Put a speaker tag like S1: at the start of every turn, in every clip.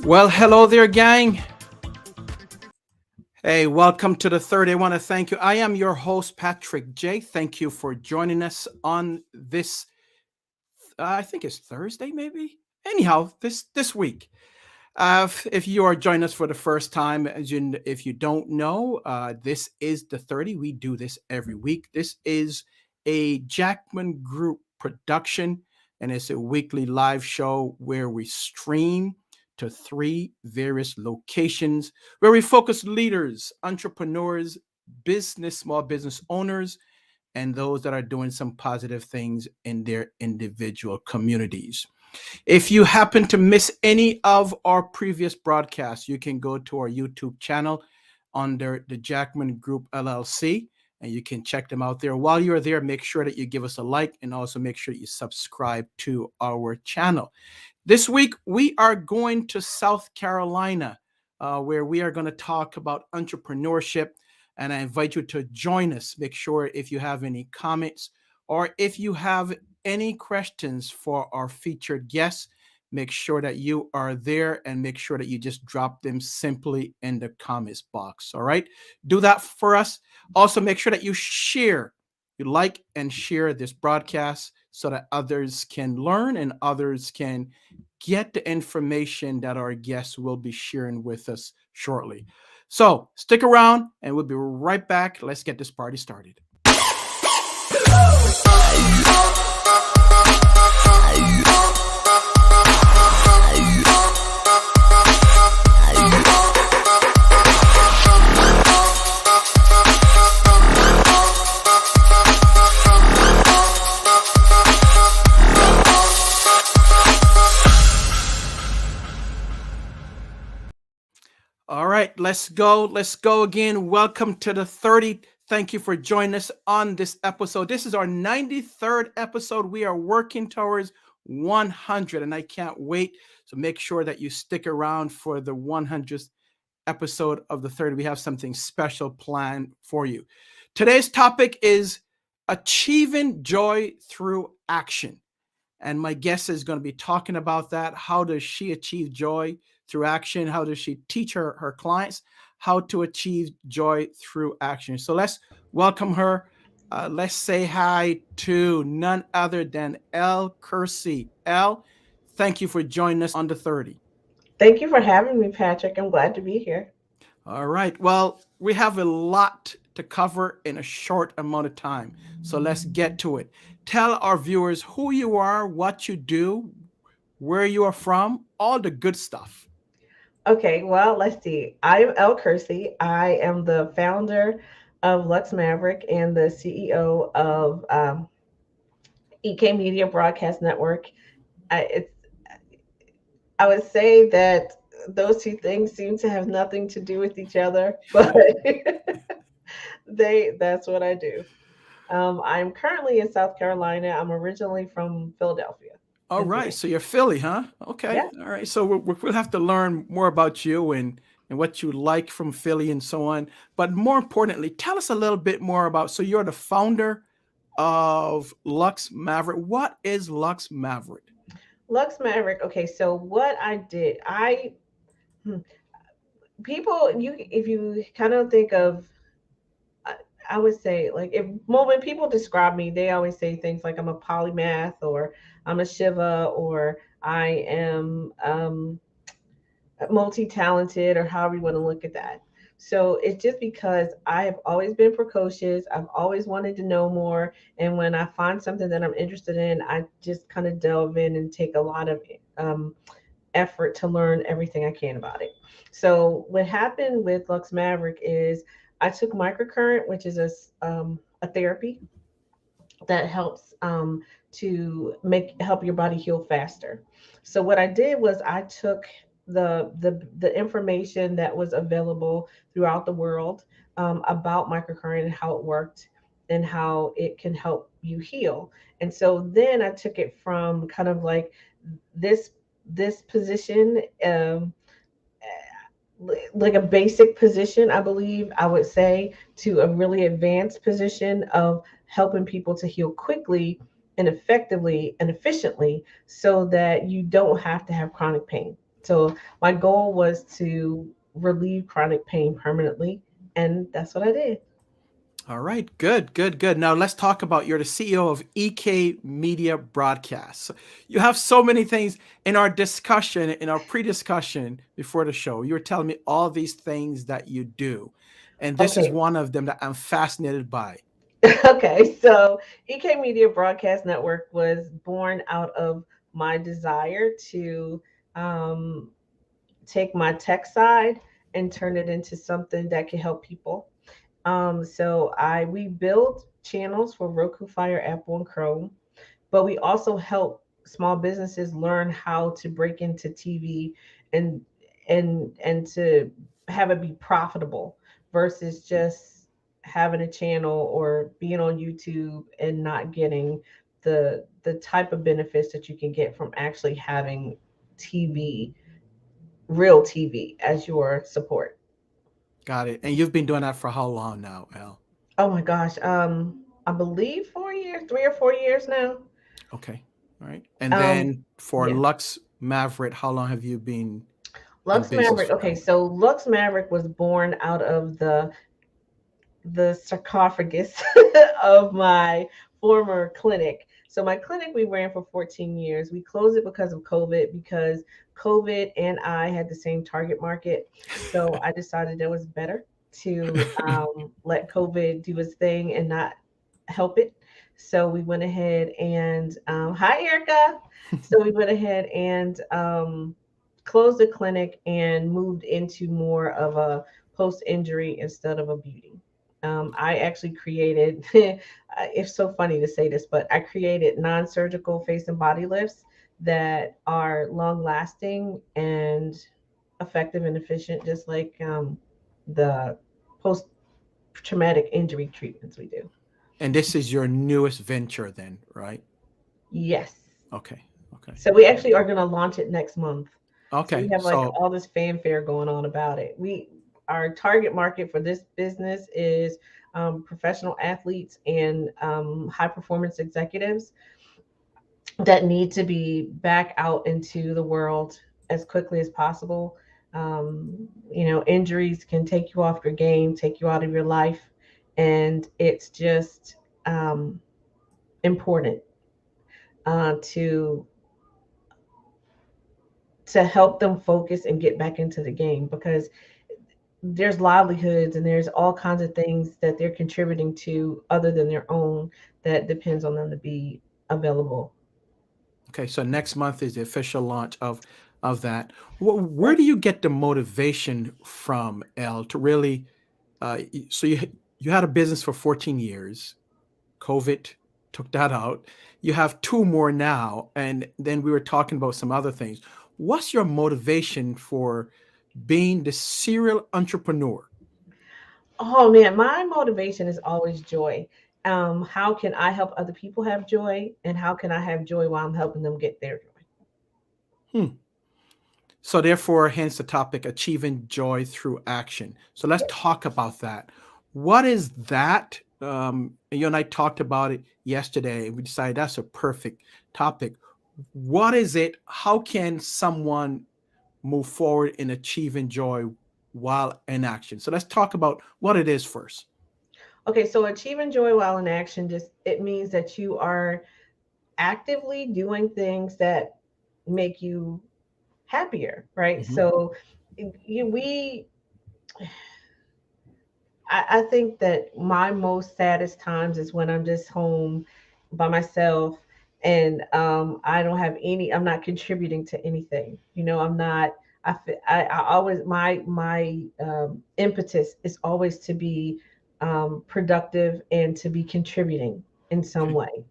S1: Well, hello there, gang. Hey, welcome to the third. I want to thank you. I am your host, Patrick J. Thank you for joining us on this. I think it's Thursday, maybe. Anyhow, this week. If you are joining us for the first time, if you don't know, this is the 30. We do this every week. This is a Jackman Group production, and it's a weekly live show where we stream to three various locations where we focus leaders, entrepreneurs, small business owners, and those that are doing some positive things in their individual communities. If you happen to miss any of our previous broadcasts, you can go to our YouTube channel under the Jackman Group LLC, and you can check them out there. While you're there, make sure that you give us a like and also make sure you subscribe to our channel. This week, we are going to South Carolina, where we are going to talk about entrepreneurship, and I invite you to join us. Make sure if you have any comments or if you have any questions for our featured guests, make sure that you are there and make sure that you just drop them simply in the comments box. All right. Do that for us. Also, make sure that you like and share this broadcast so that others can learn and others can get the information that our guests will be sharing with us shortly. So stick around and we'll be right back. Let's get this party started. All right, let's go. Let's go again. Welcome to the 30. Thank you for joining us on this episode. This is our 93rd episode. We are working towards 100, and I can't wait. So make sure that you stick around for the 100th episode of the 30. We have something special planned for you. Today's topic is achieving joy through action. And my guest is going to be talking about that. How does she achieve joy through action? How does she teach her clients how to achieve joy through action? So let's welcome her. Let's say hi to none other than Elle Kersey. Elle, thank you for joining us on the 30.
S2: Thank you for having me, Patrick. I'm glad to be here.
S1: All right. Well, we have a lot to cover in a short amount of time. So let's get to it. Tell our viewers who you are, what you do, where you are from, all the good stuff.
S2: Okay, well, let's see. I am Elle Kersey. I am the founder of Luxe Maverick and the CEO of EK Media Broadcast Network. It's I would say that those two things seem to have nothing to do with each other, but that's what I do. I'm currently in South Carolina. I'm originally from Philadelphia,
S1: All right.
S2: Pennsylvania.
S1: So you're Philly, huh? Okay.
S2: Yeah.
S1: All right. So we'll have to learn more about you and what you like from Philly and so on. But more importantly, tell us a little bit more about. So you're the founder of Luxe Maverick. What is Luxe Maverick?
S2: Lux Maverick. Okay, so what I did, hmm, people, you if you kind of think of, I, I would say like if well, when people describe me, they always say things like I'm a polymath or I'm a Shiva or I am multi-talented or however you want to look at that. So it's just because I have always been precocious. I've always wanted to know more. And when I find something that I'm interested in, I just kind of delve in and take a lot of um, effort to learn everything I can about it. So what happened with Lux Maverick is I took microcurrent, which is a therapy that helps to make help your body heal faster. So what I did was I took the information that was available throughout the world about microcurrent and how it worked and how it can help you heal. And so then I took it from kind of like this this position like a basic position, I believe I would say, to a really advanced position of helping people to heal quickly and effectively and efficiently so that you don't have to have chronic pain. So my goal was to relieve chronic pain permanently, and that's what I did.
S1: All right, good, good, good. Now let's talk about you're the CEO of EK Media Broadcast. You have so many things in our discussion, in our pre-discussion before the show. You were telling me all these things that you do, and this is
S2: Okay.
S1: one of them that I'm fascinated by.
S2: Okay, so EK Media Broadcast Network was born out of my desire to um, take my tech side and turn it into something that can help people. So we build channels for Roku, Fire, Apple, and Chrome, but we also help small businesses learn how to break into TV and and to have it be profitable versus just having a channel or being on YouTube and not getting the type of benefits that you can get from actually having TV, real TV as your support.
S1: Got it. And you've been doing that for how long now, El?
S2: Oh my gosh, I believe 4 years, 3 or 4 years now.
S1: Okay. All right. And
S2: Um,
S1: then for
S2: yeah.
S1: Lux Maverick, how long have you been in
S2: Lux
S1: business
S2: Maverick.
S1: for
S2: Okay,
S1: now?
S2: so Lux Maverick was born out of the sarcophagus of my former clinic. So my clinic we ran for 14 years. We closed it because of COVID because COVID and I had the same target market. So I decided it was better to let COVID do its thing and not help it. So we went ahead and hi Erica. So we went ahead and closed the clinic and moved into more of a post injury instead of a beauty. I actually created, it's so funny to say this, but I created non surgical face and body lifts that are long lasting and effective and efficient, just like the post traumatic injury treatments we do.
S1: And this is your newest venture then, right?
S2: Yes.
S1: Okay. Okay.
S2: So we actually are going to launch it next month. So we
S1: Okay.
S2: have like
S1: So
S2: all this fanfare going on about it. Our target market for this business is professional athletes and high performance executives that need to be back out into the world as quickly as possible. Injuries can take you off your game, take you out of your life, and it's just important to help them focus and get back into the game because there's livelihoods and there's all kinds of things that they're contributing to other than their own that depends on them to be available.
S1: okay, so next month is the official launch of that. Where
S2: Right.
S1: do you get the motivation from, El, to really? So you had a business for 14 years. COVID took that out. You have two more now, and then we were talking about some other things. What's your motivation for being the serial entrepreneur?
S2: Oh man, my motivation is always joy. How can I help other people have joy, and how can I have joy while I'm helping them get their joy?
S1: Hmm. So therefore, hence the topic, achieving joy through action. So let's
S2: Yes.
S1: talk about that. What is that? You and I talked about it yesterday, and we decided that's a perfect topic. What is it? How can someone move forward in achieving joy while in action? So let's talk about what it is first.
S2: Okay, so achieving joy while in action just it means that you are actively doing things that make you happier, right?
S1: Mhm.
S2: So you, we I think that my most saddest times is when I'm just home by myself and I don't have any, I'm not contributing to anything. I'm not, I always, my impetus is always to be productive and to be contributing in some
S1: Okay.
S2: way.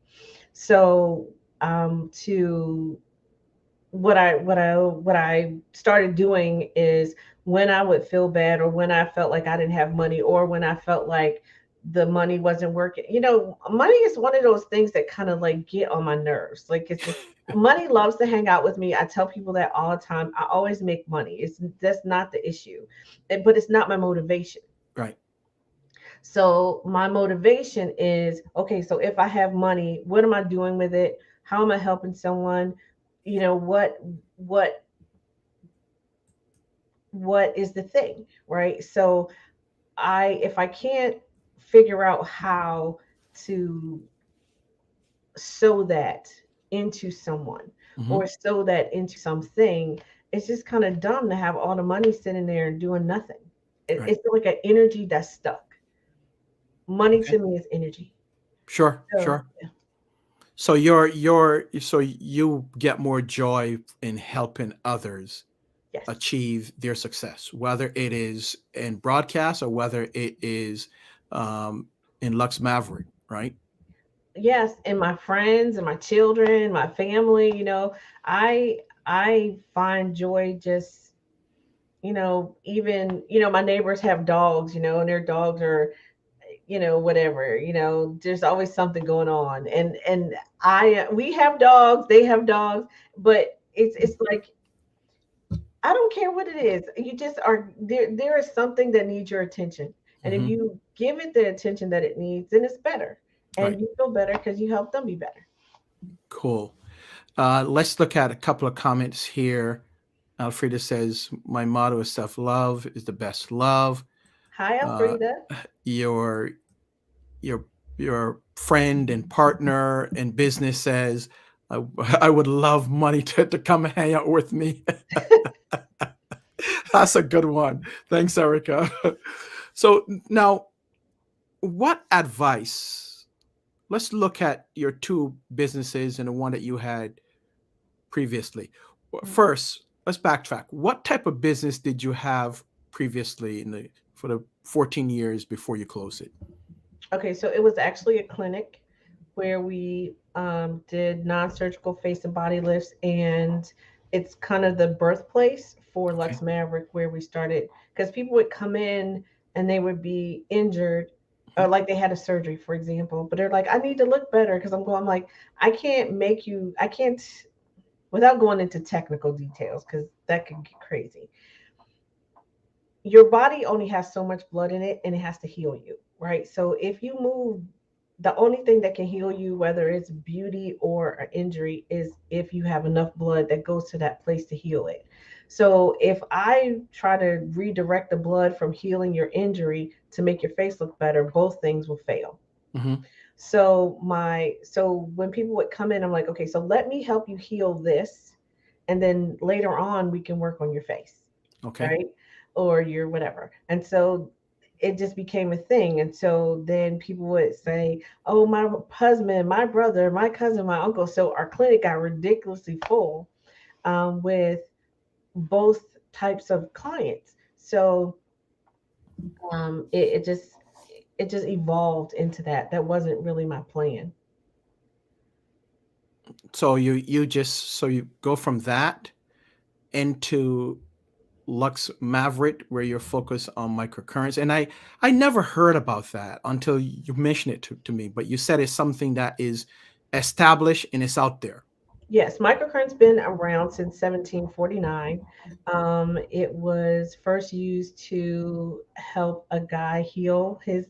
S2: So to what I started doing is when I would feel bad or when I felt like I didn't have money or when I felt like the money wasn't working. Money is one of those things that kind of like get on my nerves. Like it's just money loves to hang out with me. I tell people that all the time. I always make money. It's That's not the issue. But it's not my motivation.
S1: Right.
S2: So my motivation is okay, so if I have money, what am I doing with it? How am I helping someone? What what is the thing, right? So if I can't figure out how to sew that into someone
S1: Hmm.
S2: or sew that into something, it's just kind of dumb to have all the money sitting there and doing nothing.
S1: Right.
S2: It's like an energy that's stuck. Money
S1: Okay.
S2: to me is energy.
S1: Sure.
S2: So
S1: Sure. So you get more joy in helping others
S2: yes,
S1: achieve their success, whether it is in broadcast or whether it is um, in Lux Maverick, right?
S2: yes, and my friends and my children, my family, I find joy just, even, my neighbors have dogs, and their dogs are, whatever, there's always something going on. And we have dogs, they have dogs, but it's like I don't care what it is. You just are there is something that needs your attention. And if
S1: Hmm.
S2: you give it the attention that it needs, then it's better.
S1: Right.
S2: And you feel better because you help them be better.
S1: Cool. Let's look at a couple of comments here. Alfreda says, "My motto is self-love is the best love."
S2: Hi,
S1: Uh,
S2: Alfreda.
S1: your your your friend and partner in business says, I would love money to come hang out with me." That's a good one. Thanks, Erica. So now, what advice? Let's look at your two businesses and the one that you had previously. First, let's backtrack. What type of business did you have previously for the 14 years before you closed it?
S2: Okay, so it was actually a clinic where we did non-surgical face and body lifts, and it's kind of the birthplace for
S1: Okay.
S2: Lux Maverick, where we started, because people would come in and they would be injured, or
S1: Mhm.
S2: like they had a surgery, for example, but they're like, I need to look better because I'm like, I can't, without going into technical details because that could get crazy. Your body only has so much blood in it and it has to heal you, right? So if you move, the only thing that can heal you, whether it's beauty or an injury, is if you have enough blood that goes to that place to heal it. So if I try to redirect the blood from healing your injury to make your face look better, both things will fail.
S1: Mhm.
S2: So when people would come in, I'm like, okay, so let me help you heal this, and then later on we can work on your face,
S1: Okay.
S2: right? Or your whatever. And so it just became a thing. And so then people would say, oh, my husband, my brother, my cousin, my uncle. So our clinic got ridiculously full with both types of clients. So it just evolved into that. That wasn't really my plan.
S1: So you go from that into Lux Maverick, where you're focused on microcurrents. And I never heard about that until you mentioned it to me. But you said it's something that is established and it's out there.
S2: Yes, microcurrent's been around since 1749. It was first used to help a guy heal his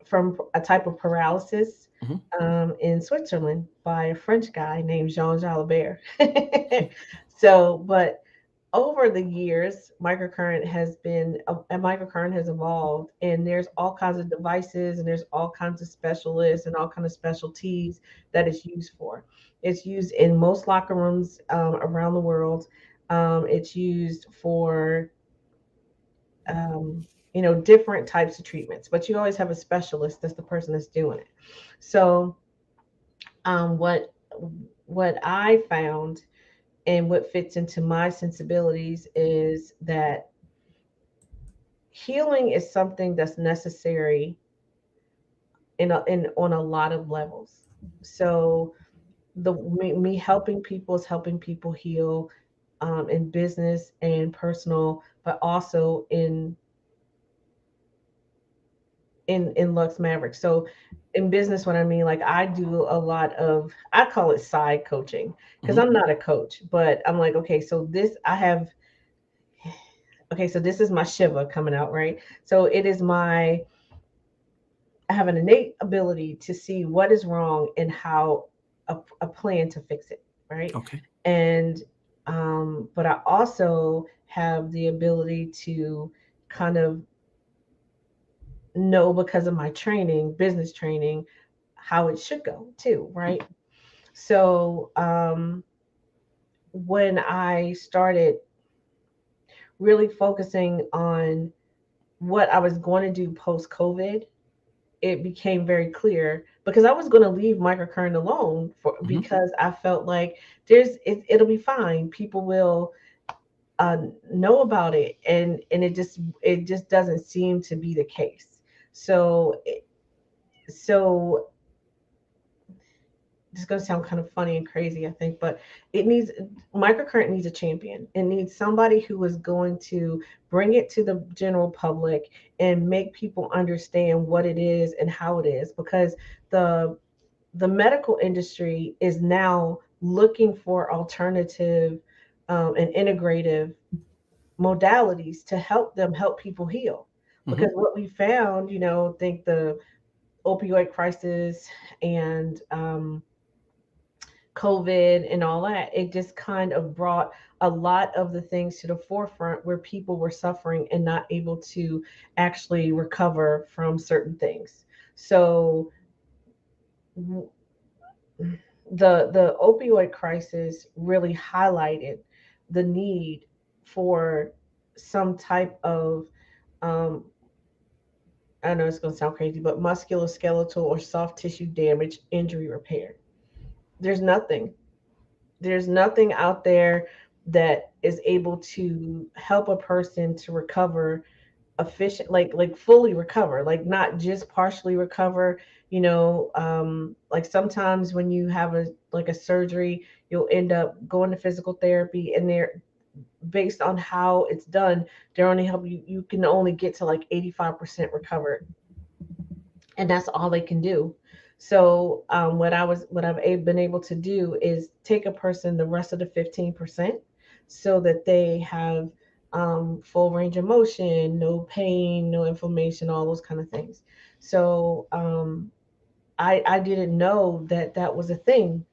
S2: from a type of paralysis
S1: Hmm.
S2: in Switzerland by a French guy named Jean Jalabert. So, but over the years, microcurrent has evolved, and there's all kinds of devices, and there's all kinds of specialists and all kinds of specialties that it's used for. It's used in most locker rooms around the world. It's used for different types of treatments, but you always have a specialist that's the person that's doing it. So, um, what what I found and what fits into my sensibilities is that healing is something that's necessary in on a lot of levels. So me helping people is helping people heal in business and personal, but also in Lux Maverick. So in business, what I mean, like I do a lot of, I call it side coaching because
S1: Hmm.
S2: I'm not a coach, but I'm like, okay, so okay, so this is my Shiva coming out, right? So I have an innate ability to see what is wrong and how a plan to fix it, right?
S1: Okay.
S2: And but I also have the ability to kind of know, because of my training, business training, how it should go too, right? So when I started really focusing on what I was going to do post COVID, it became very clear because I was going to leave microcurrent alone for
S1: Mhm.
S2: because I felt like it'll be fine. People will know about it, and it just doesn't seem to be the case. So it's going to sound kind of funny and crazy, I think, but it needs microcurrent needs a champion. It needs somebody who is going to bring it to the general public and make people understand what it is and how it is, because the the medical industry is now looking for alternative and integrative modalities to help them help people heal. Because
S1: Mhm.
S2: what we found, think the opioid crisis and COVID and all that, it just kind of brought a lot of the things to the forefront where people were suffering and not able to actually recover from certain things. So the opioid crisis really highlighted the need for some type of um, I know it's going to sound crazy, but musculoskeletal or soft tissue damage injury repair. There's nothing. There's nothing out there that is able to help a person to recover efficient, like fully recover, like not just partially recover. Like sometimes when you have a surgery, you'll end up going to physical therapy, and they're based on how it's done, they're only help you can only get to like 85% recovered, and that's all they can do. So what I've been able to do is take a person the rest of the 15%, so that they have full range of motion, no pain, no inflammation, all those kind of things. So I didn't know that that was a thing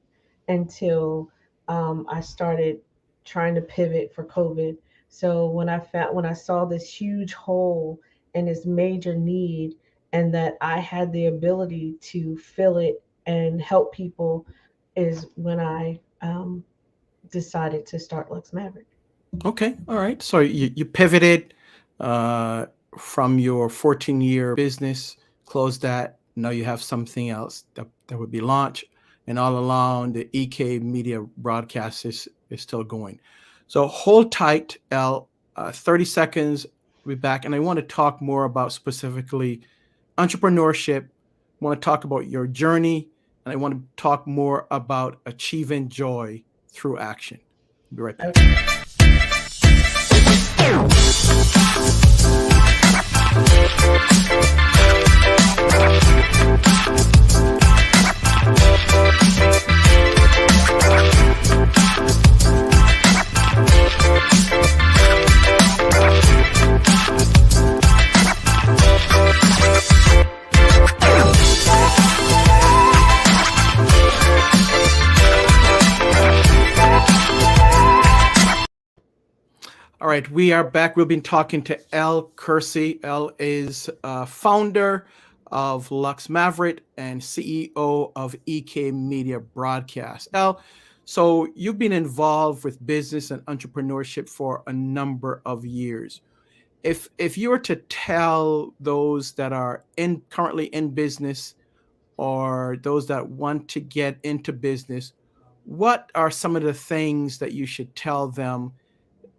S2: until I started trying to pivot for COVID. So when I saw this huge hole and this major need, and that I had the ability to fill it and help people, is when I decided to start Lux Maverick.
S1: Okay. All right. So you pivoted uh, from your 14-year business, closed that. Now you have something else that would be launched. And all along, the EK Media broadcast is still going. So hold tight, L. 30 seconds. We'll be back. And I want to talk more about specifically entrepreneurship. I want to talk about your journey. And I want to talk more about achieving joy through action. Be right back.
S2: Okay.
S1: All right, we are back. We've been talking to Elle Kersey. Elle is founder of Lux Maverick and CEO of EK Media Broadcast. Elle, so you've been involved with business and entrepreneurship for a number of years. If you were to tell those that are currently in business or those that want to get into business, what are some of the things that you should tell them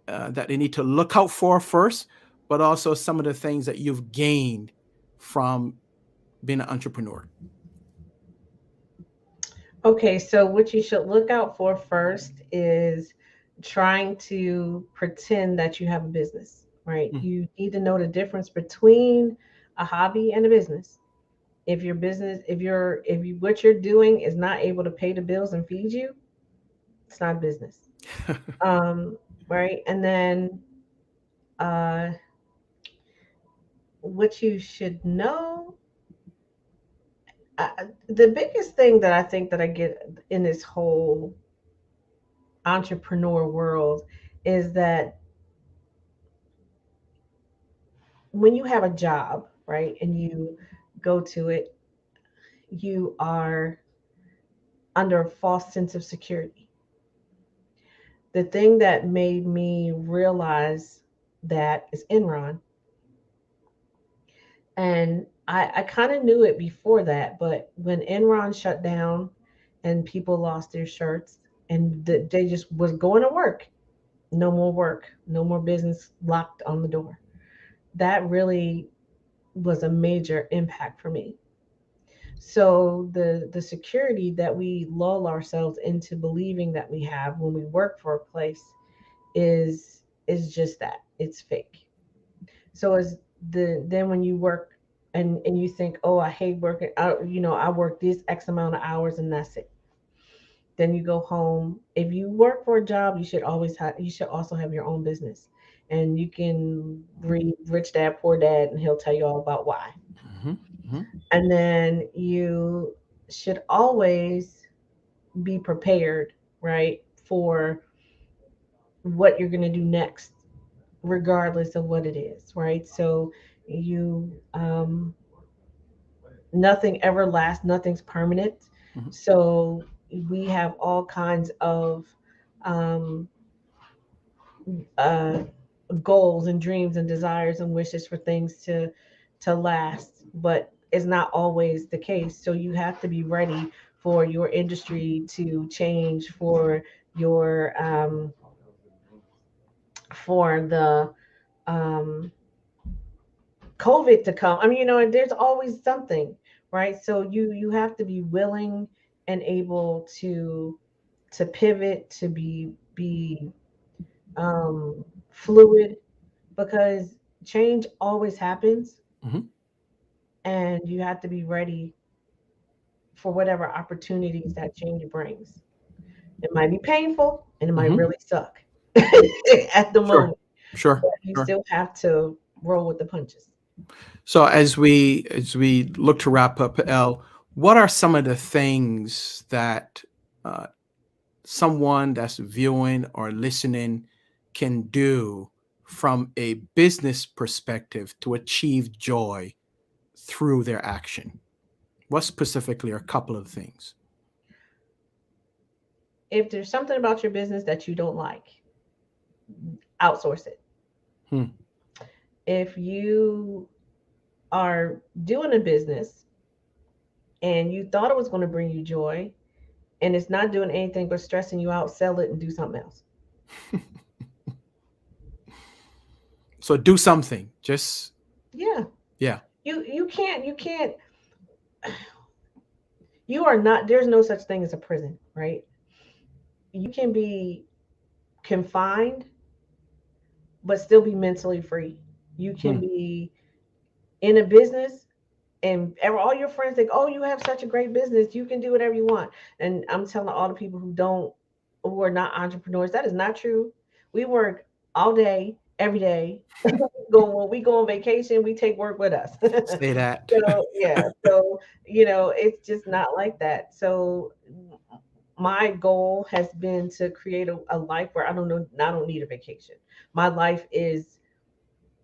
S1: that they need to look out for first, but also some of the things that you've gained from being an entrepreneur?
S2: Okay, so what you should look out for first is trying to pretend that you have a business, right?
S1: Mm.
S2: You need to know the difference between a hobby and a business. If your business, if you what you're doing is not able to pay the bills and feed you, it's not business. Um, right? And then uh what you should know, the biggest thing that I think that I get in this whole entrepreneur world is that when you have a job, right, and you go to it, you are under a false sense of security. The thing that made me realize that is Enron. And I kind of knew it before that, but when Enron shut down and people lost their shirts and they just was going to work, no more business, locked on the door. That really was a major impact for me. So the security that we lull ourselves into believing that we have when we work for a place is just that. It's fake. So as then when you work and you think, oh, I hate working, I work this X amount of hours and that's it. Then you go home. If you work for a job, you should also have your own business, and you can read Rich Dad Poor Dad, and he'll tell you all about why.
S1: Hmm. Hmm.
S2: And then you should always be prepared, right, for what you're going to do next, regardless of what it is, right? So you nothing ever lasts, nothing's permanent.
S1: Hmm.
S2: So we have all kinds of um, uh, goals and dreams and desires and wishes for things to last, but it's not always the case. So you have to be ready for your industry to change, for the um, COVID to come. I mean, there's always something, right? So you have to be willing and able to pivot, to be um, fluid, because change always happens,
S1: Hmm.
S2: and you have to be ready for whatever opportunities that change brings. It might be painful and it might
S1: Hmm.
S2: really suck at the
S1: Sure.
S2: moment,
S1: Sure.
S2: but you
S1: Sure.
S2: still have to roll with the punches.
S1: So as we look to wrap up, L, what are some of the things that uh, someone that's viewing or listening can do from a business perspective to achieve joy through their action? What specifically are a couple of things?
S2: If there's something about your business that you don't like, outsource it.
S1: Hmm.
S2: If you are doing a business and you thought it was going to bring you joy and it's not doing anything but stressing you out, sell it and do something else.
S1: So do something. Just
S2: Yeah.
S1: yeah.
S2: You can't you are not there's no such thing as a prison, right? You can be confined but still be mentally free. You
S1: Hmm.
S2: can be in a business and all your friends think, "Oh, you have such a great business. You can do whatever you want." And I'm telling all the people who are not entrepreneurs, that is not true. We work all day, every day. When we go on vacation, we take work with us.
S1: Say that.
S2: So yeah, so it's just not like that. So my goal has been to create a life where I don't need a vacation. My life is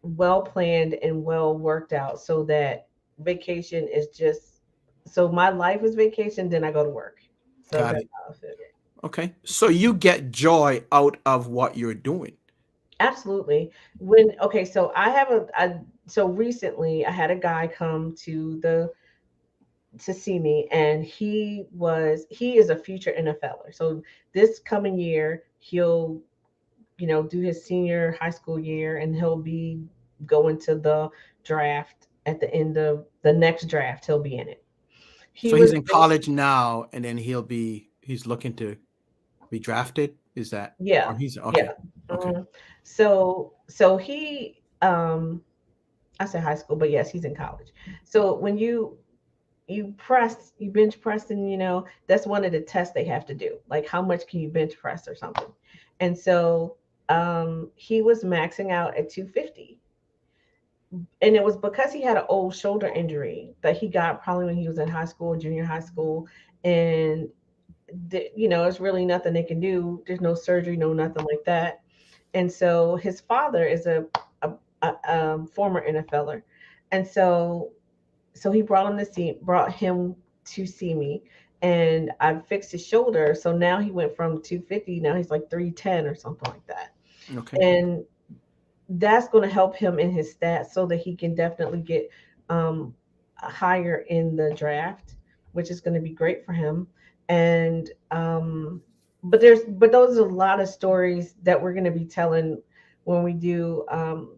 S2: well planned and well worked out, so that vacation is just so my life is vacation, then I go to work. So
S1: Got
S2: that's
S1: it.
S2: how I feel.
S1: Okay. So you get joy out of what you're doing.
S2: Absolutely. So so recently I had a guy come to see me, and he is a future NFLer. So this coming year he'll do his senior high school year, and he'll be going to the draft at the end of the next draft. He'll be in it. He
S1: So
S2: was
S1: he's in college now, and then he's looking to be drafted. Is that
S2: Yeah,
S1: or he's
S2: yeah.
S1: okay? Okay.
S2: Mhm. So he I said high school, but yes, he's in college. So when you bench press, and that's one of the tests they have to do. Like, how much can you bench press or something? And so he was maxing out at 250. And it was because he had an old shoulder injury that he got probably when he was in high school, junior high school. And it's really nothing they can do. There's no surgery, no nothing like that. And so his father is a former NFLer, and so he brought him to see me, and I fixed his shoulder. So now he went from 250, now he's like 310 or something like that,
S1: Okay.
S2: and that's going to help him in his stats so that he can definitely get um, higher in the draft, which is going to be great for him. And but those are a lot of stories that we're going to be telling when we do.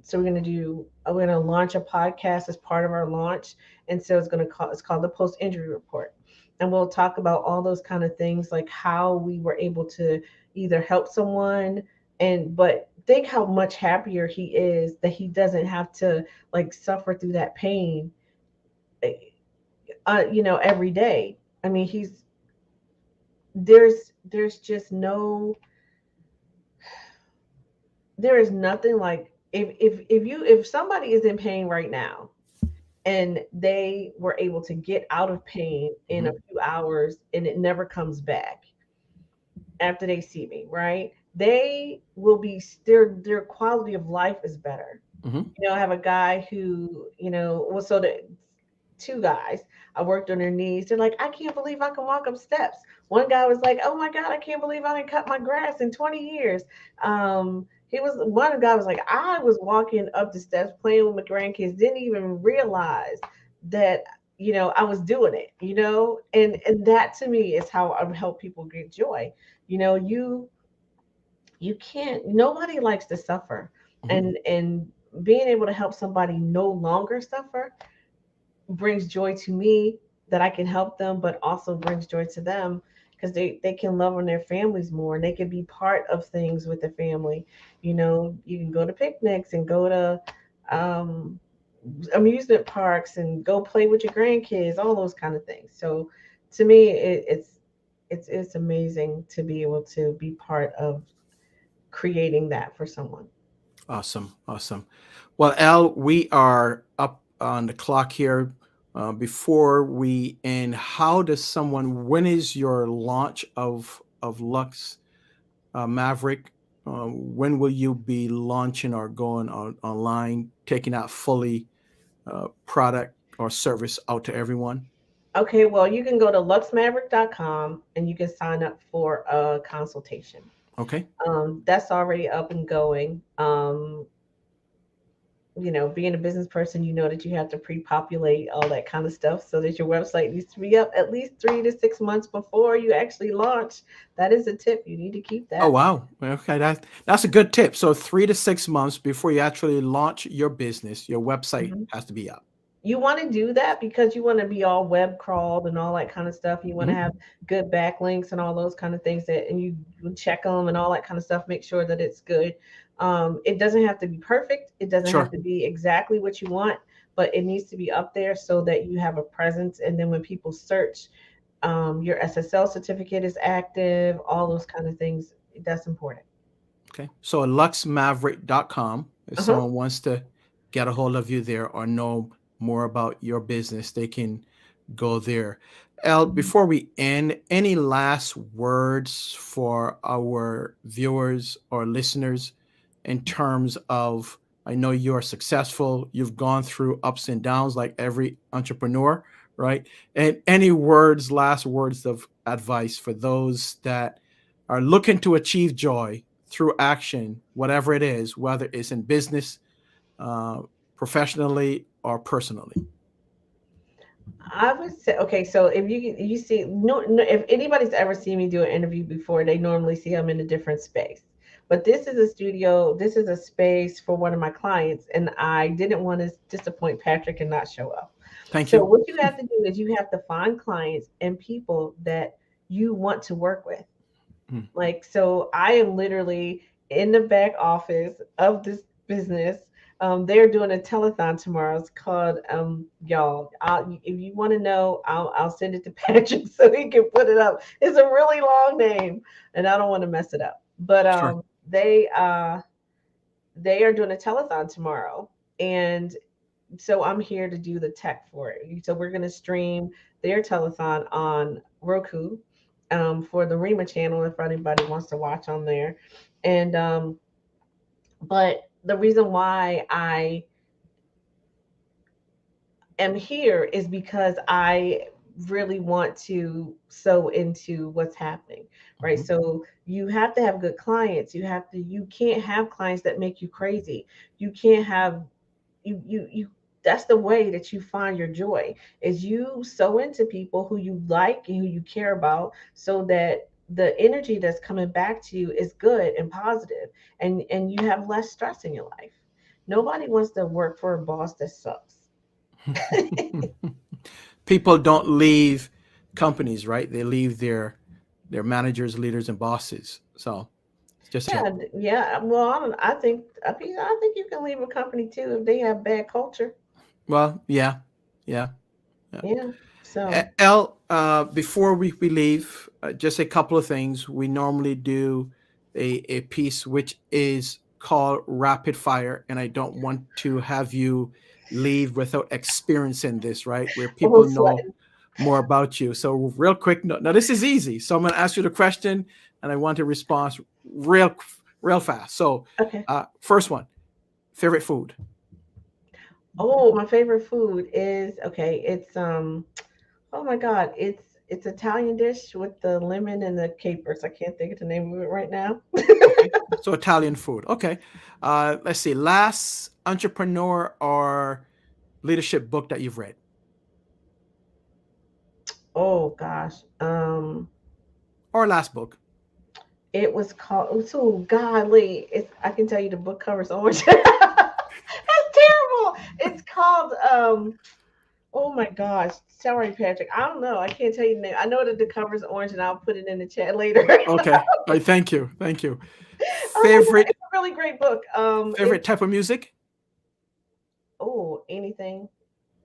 S2: So we're going to launch a podcast as part of our launch, and so it's called the Post Injury Report, and we'll talk about all those kind of things like how we were able to either help someone and but think how much happier he is that he doesn't have to like suffer through that pain every day. I mean, he's there's just no there is nothing like if somebody is in pain right now and they were able to get out of pain in a
S1: Hmm.
S2: few hours and it never comes back after they see me, right? They will be their quality of life is better.
S1: Hmm.
S2: I have a guy who, well, so the two guys, I worked on their knees. They're like, I can't believe I can walk up steps. One guy was like, oh my God, I can't believe I didn't cut my grass in 20 years. One guy was like, I was walking up the steps playing with my grandkids, didn't even realize that, I was doing it, and that to me is how I help people get joy. You know, you can't nobody likes to suffer,
S1: Hmm.
S2: and being able to help somebody no longer suffer brings joy to me that I can help them, but also brings joy to them because they can love on their families more and they can be part of things with the family. You can go to picnics and go to um, amusement parks and go play with your grandkids, all those kind of things. So to me, it's amazing to be able to be part of creating that for someone.
S1: Awesome. Awesome. Well, Al, we are up on the clock here. Before we end, how does someone, when is your launch of Lux Maverick? When will you be launching or going online, taking out fully product or service out to everyone?
S2: Okay, well, you can go to luxmaverick.com and you can sign up for a consultation.
S1: Okay.
S2: That's already up and going. Being a business person, you know that you have to pre-populate all that kind of stuff so that your website needs to be up at least 3 to 6 months before you actually launch. That is a tip. You need to keep
S1: Oh
S2: that.
S1: wow. Okay, that's a good tip. So 3 to 6 months before you actually launch your business, your website
S2: Mhm.
S1: has to be up.
S2: You want to do that because you want to be all web crawled and all that kind of stuff. You want to
S1: Hmm.
S2: have good backlinks and all those kind of things and you check them and all that kind of stuff. Make sure that it's good. It doesn't have to be perfect. It doesn't have
S1: Sure.
S2: to be exactly what you want, but it needs to be up there so that you have a presence. And then when people search, your SSL certificate is active. All those kind of things. That's important.
S1: Okay. So luxmaverick.com, if
S2: Uh huh.
S1: someone wants to get a hold of you there or know more about your business, they can go there. El, before we end, any last words for our viewers or listeners in terms of, I know you're successful, you've gone through ups and downs like every entrepreneur, right? And any words, last words of advice for those that are looking to achieve joy through action, whatever it is, whether it's in business, uh, professionally, or personally.
S2: I would say okay. So if you see no, if anybody's ever seen me do an interview before, they normally see I'm in a different space. But this is a studio. This is a space for one of my clients, and I didn't want to disappoint Patrick and not show up.
S1: Thank
S2: So
S1: you.
S2: what you have to do is you have to find clients and people that you want to work with.
S1: Mm.
S2: Like, so I am literally in the back office of this business. They're doing a telethon tomorrow. It's called y'all. If you want to know, I'll send it to Patrick so he can put it up. It's a really long name, and I don't want to mess it up. But
S1: Sure.
S2: they are doing a telethon tomorrow, and so I'm here to do the tech for it. So we're going to stream their telethon on Roku, for the Rima channel if anybody wants to watch on there. And but the reason why I am here is because I really want to sow into what's happening, right?
S1: Mhm.
S2: So you have to have good clients. You can't have clients that make you crazy. You can't have you that's the way that you find your joy, is you sow into people who you like and who you care about, so that the energy that's coming back to you is good and positive, and you have less stress in your life. Nobody wants to work for a boss that sucks.
S1: People don't leave companies, right? They leave their managers, leaders, and bosses. So it's just a
S2: Yeah, yeah. Well, I think you can leave a company too if they have bad culture.
S1: well, yeah, yeah, yeah.
S2: Yeah. So,
S1: Elle, before we leave, just a couple of things. We normally do a piece which is called rapid fire, and I don't want to have you leave without experiencing this, right? Where
S2: oh,
S1: people know
S2: sweating.
S1: more about you. So, real quick, no, now this is easy. So, I'm going to ask you the question, and I want a response real fast. So,
S2: Okay.
S1: first one, favorite food.
S2: Oh, my favorite food is, okay. Oh my God, it's Italian dish with the lemon and the capers. I can't think of the name of it right now.
S1: Okay. So Italian food. Okay. Let's see. Last entrepreneur or leadership book that you've read,
S2: Oh gosh.
S1: or last book.
S2: It was called, oh, so godly. It's, I can tell you the book cover's orange. That's terrible. It's called oh my gosh. Sorry, Patrick. I don't know. I can't tell you the name. I know that the cover's orange, and I'll put it in the chat later.
S1: Okay. All right, thank you. Thank you.
S2: Oh my God,
S1: Favorite
S2: it's a really great book.
S1: favorite type of music?
S2: Oh, anything.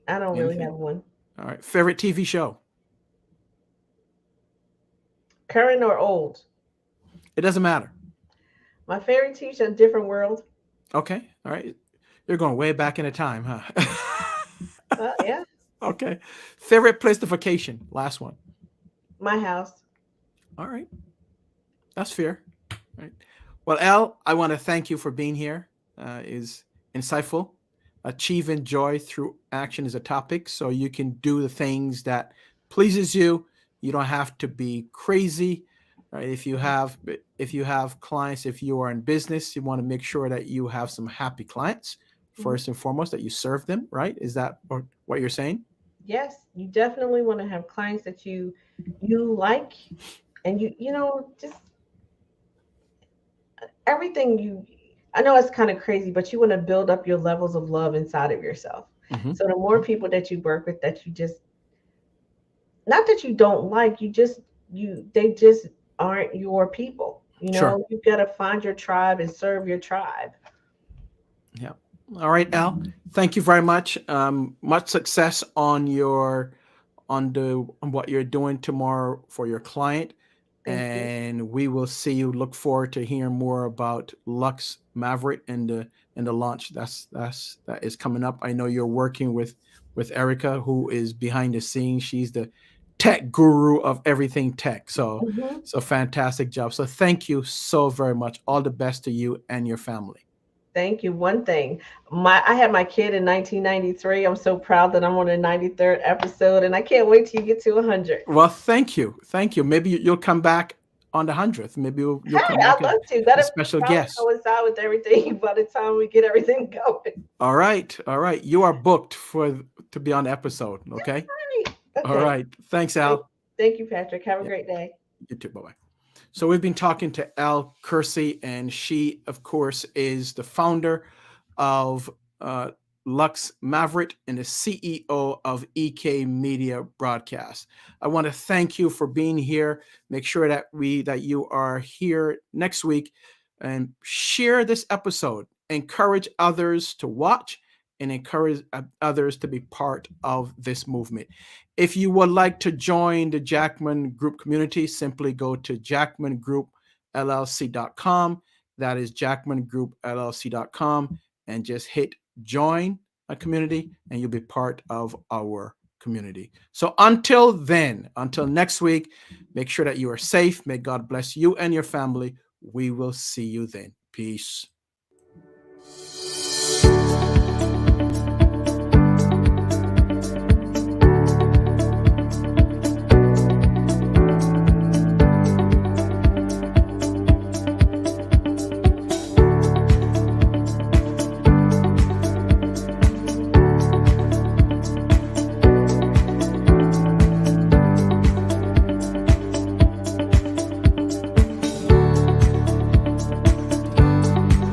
S2: I don't really
S1: Anything.
S2: have one.
S1: All right. Favorite TV show?
S2: Current or old?
S1: It doesn't matter.
S2: My favorite TV show, Different World.
S1: Okay. All right. You're going way back in the time, huh?
S2: Yeah,
S1: Okay. Favorite place to vacation? Last one.
S2: my house.
S1: All right. That's fair. All right. Well, Al, I want to thank you for being here. Is insightful. Achieving joy through action is a topic, so you can do the things that pleases you. You don't have to be crazy. Right? If you have clients, if you are in business, you want to make sure that you have some happy clients
S2: Mhm.
S1: first and foremost. That you serve them. Right? Is that what you're saying?
S2: Yes, you definitely want to have clients that you like, and just everything you. I know it's kind of crazy, but you want to build up your levels of love inside of yourself.
S1: Hmm.
S2: So the more people that you work with, that you just, not that you don't like, they just aren't your people.
S1: Sure.
S2: You've got to find your tribe and serve your tribe.
S1: Yeah. All right, Al. Thank you very much. Much success on what you're doing tomorrow for your client,
S2: Thank you.
S1: and we will see you. Look forward to hearing more about Luxe Maverick and the launch that is coming up. I know you're working with Erica, who is behind the scenes. She's the tech guru of everything tech. So
S2: Mhm.
S1: so fantastic job. So thank you so very much. All the best to you and your family.
S2: Thank you. One thing, I had my kid in 1993. I'm so proud that I'm on the 93rd episode, and I can't wait till you get to 100.
S1: Well, thank you. Maybe you'll come back on the 100th. Maybe you'll come
S2: Hey,
S1: back
S2: I'd
S1: as
S2: love to.
S1: a
S2: That'll
S1: special
S2: probably
S1: guest.
S2: coincide with everything by the time we get everything going.
S1: All right, all right. You are booked to be on the episode. Okay.
S2: Right.
S1: All
S2: Okay.
S1: right. Thanks,
S2: Thank,
S1: Al.
S2: thank you, Patrick. Have a
S1: Yeah.
S2: great day.
S1: You too. Bye bye. So we've been talking to Elle Kersey, and she, of course, is the founder of uh, Lux Maverick and the CEO of EK Media Broadcast. I want to thank you for being here. Make sure that you are here next week and share this episode. Encourage others to watch and encourage others to be part of this movement. If you would like to join the Jackman Group community, simply go to jackmangroup.llc.com. That is jackmangroup.llc.com, and just hit join a community, and you'll be part of our community. So until then, until next week, make sure that you are safe. May God bless you and your family. We will see you then. Peace.